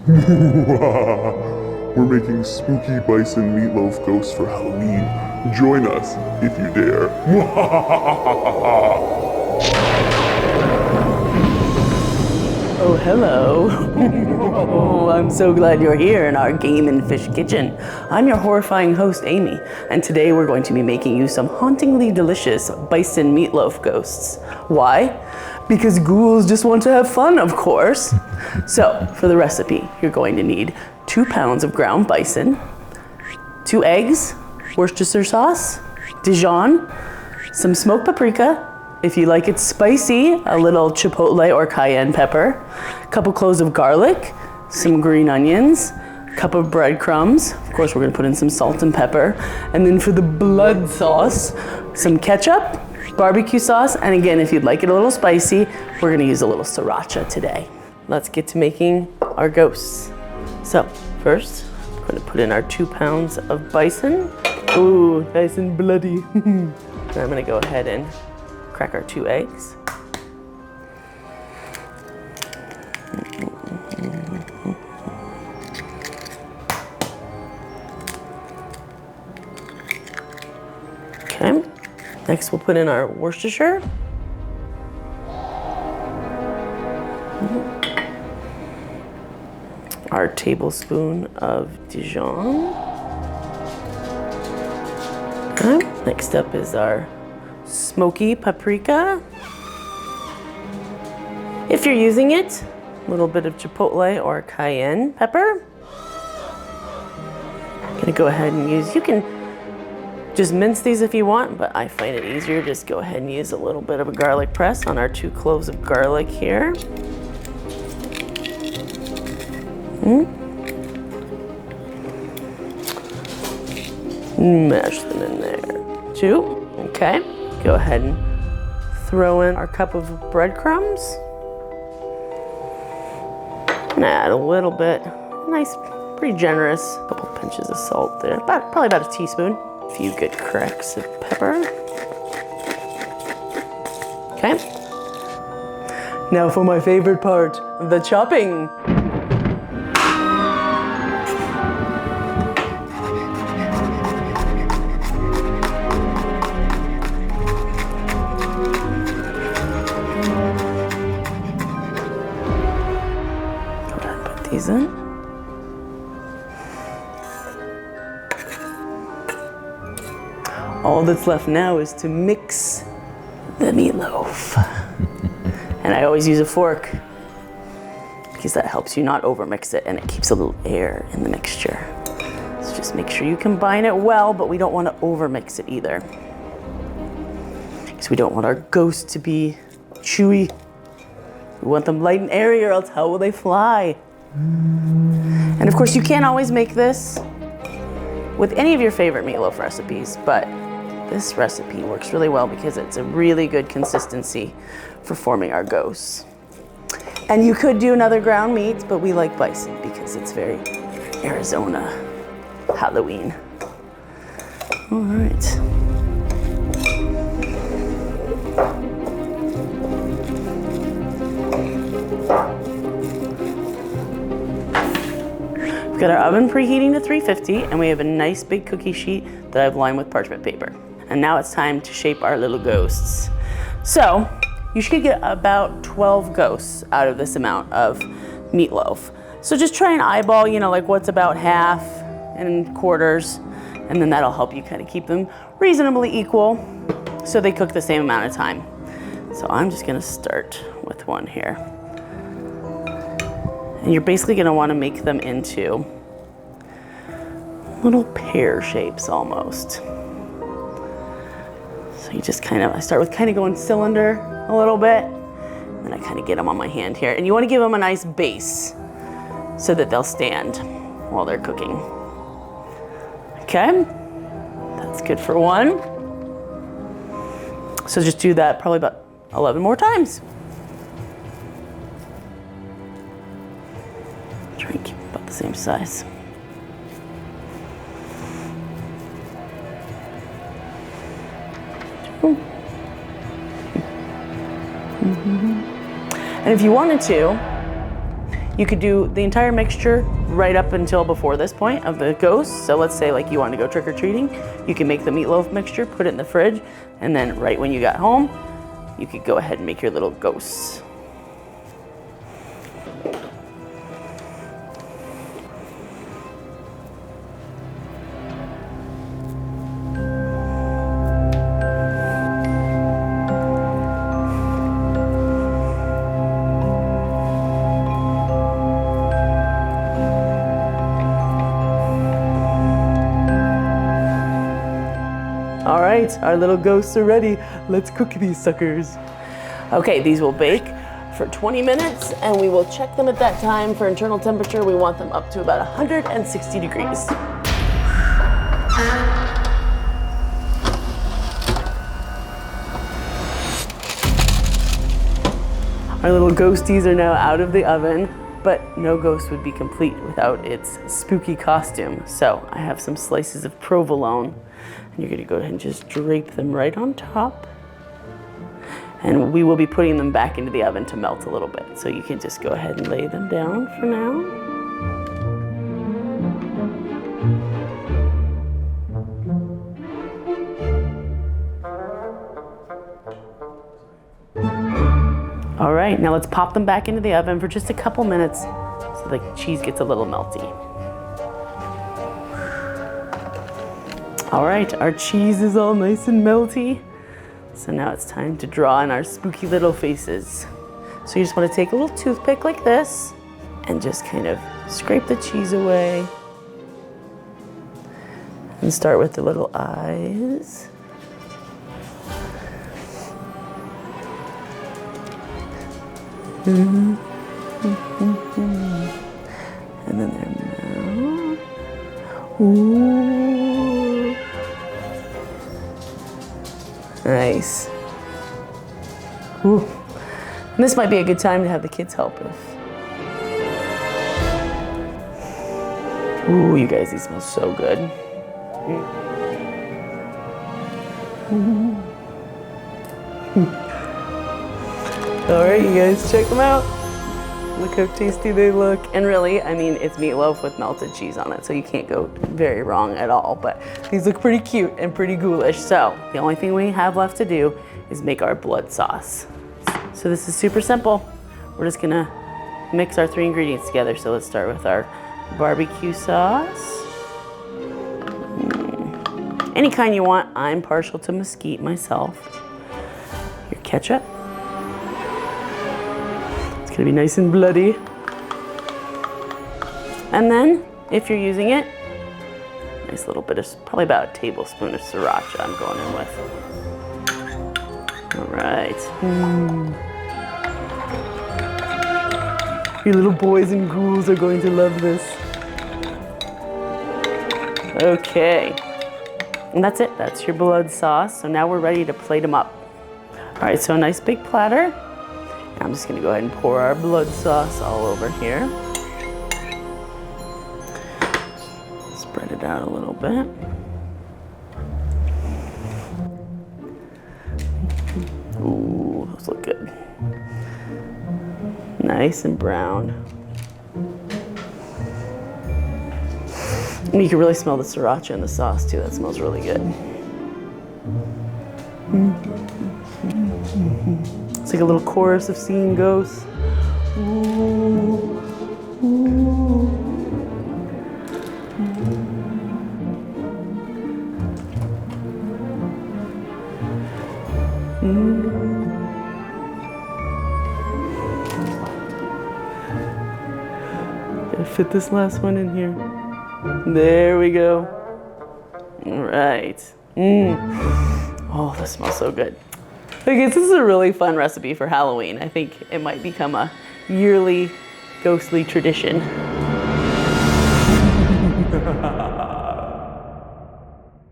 We're making spooky bison meatloaf ghosts for Halloween. Join us if you dare. Oh, hello. Oh, I'm so glad you're here in our game and fish kitchen. I'm your horrifying host, Amy, and today we're going to be making you some hauntingly delicious bison meatloaf ghosts. Why? Because ghouls just want to have fun, of course. So, for the recipe, you're going to need 2 pounds of ground bison, 2 eggs, Worcestershire sauce, Dijon, some smoked paprika, if you like it spicy, a little Chipotle or Cayenne Pepper, a couple cloves of garlic, some green onions, a cup of bread crumbs. Of course, we're gonna put in some salt and pepper. And then for the blood sauce, some ketchup, barbecue sauce, and again, if you'd like it a little spicy, we're gonna use a little Sriracha today. Let's get to making our ghosts. So, first, I'm gonna put in our 2 pounds of bison. Ooh, nice and bloody. And I'm gonna go ahead and crack our 2 eggs. Okay, next we'll put in our Worcestershire. Our tablespoon of Dijon. Okay, next up is our smoky paprika. If you're using it, a little bit of Chipotle or Cayenne Pepper. I'm gonna go ahead and use, you can just mince these if you want, but I find it easier, just go ahead and use a little bit of a garlic press on our 2 cloves of garlic here. Mash them in there too. Okay, go ahead and throw in our cup of breadcrumbs. And add a little bit, nice, pretty generous, couple pinches of salt there, probably about a teaspoon. A few good cracks of pepper. Okay. Now for my favorite part, the chopping. These in. All that's left now is to mix the meatloaf. And I always use a fork because that helps you not overmix it and it keeps a little air in the mixture. So just make sure you combine it well, but we don't want to overmix it either. Because we don't want our ghosts to be chewy. We want them light and airy, or else how will they fly? And of course, you can't always make this with any of your favorite meatloaf recipes, but this recipe works really well because it's a really good consistency for forming our ghosts. And you could do another ground meat, but we like bison because it's very Arizona Halloween. All right. We've got our oven preheating to 350, and we have a nice big cookie sheet that I've lined with parchment paper. And now it's time to shape our little ghosts. So you should get about 12 ghosts out of this amount of meatloaf. So just try and eyeball, like what's about half and quarters, and then that'll help you kind of keep them reasonably equal so they cook the same amount of time. So I'm just gonna start with one here. And you're basically gonna wanna make them into little pear shapes almost. So you just I start with kind of going cylinder a little bit, and then I kind of get them on my hand here. And you wanna give them a nice base so that they'll stand while they're cooking. Okay, that's good for one. So just do that probably about 11 more times. Try and keep them about the same size. And if you wanted to, You could do the entire mixture right up until before this point of the ghosts. So let's say like you want to go trick-or-treating, you can make the meatloaf mixture, put it in the fridge, and then right when you got home, you could go ahead and make your little ghosts. All right, our little ghosts are ready. Let's cook these suckers. Okay, these will bake for 20 minutes and we will check them at that time for internal temperature. We want them up to about 160 degrees. Our little ghosties are now out of the oven, but no ghost would be complete without its spooky costume. So I have some slices of provolone. And you're gonna go ahead and just drape them right on top. And we will be putting them back into the oven to melt a little bit. So you can just go ahead and lay them down for now. All right, now let's pop them back into the oven for just a couple minutes so the cheese gets a little melty. All right, our cheese is all nice and melty. So now it's time to draw in our spooky little faces. So you just want to take a little toothpick like this and just kind of scrape the cheese away. And start with the little eyes. And then their mouth. Ooh. Nice. Ooh. And this might be a good time to have the kids help if. Ooh, you guys, these smell so good. All right, you guys, check them out. Look how tasty they look. And really, I mean, it's meatloaf with melted cheese on it, so you can't go very wrong at all. But these look pretty cute and pretty ghoulish. So the only thing we have left to do is make our blood sauce. So this is super simple. We're just gonna mix our 3 ingredients together. So let's start with our barbecue sauce. Any kind you want. I'm partial to mesquite myself. Your ketchup. It's gonna be nice and bloody. And then, if you're using it, nice little bit of, probably about a tablespoon of Sriracha I'm going in with. All right. Your little boys and ghouls are going to love this. Okay. And that's it, that's your blood sauce. So now we're ready to plate them up. All right, so a nice big platter. I'm just gonna go ahead and pour our blood sauce all over here. Spread it out a little bit. Ooh, those look good. Nice and brown. And you can really smell the Sriracha in the sauce too. That smells really good. It's like a little chorus of seeing ghosts. Ooh, ooh. Gotta fit this last one in here. There we go. All right. Oh, this smells so good. Okay, this is a really fun recipe for Halloween. I think it might become a yearly ghostly tradition.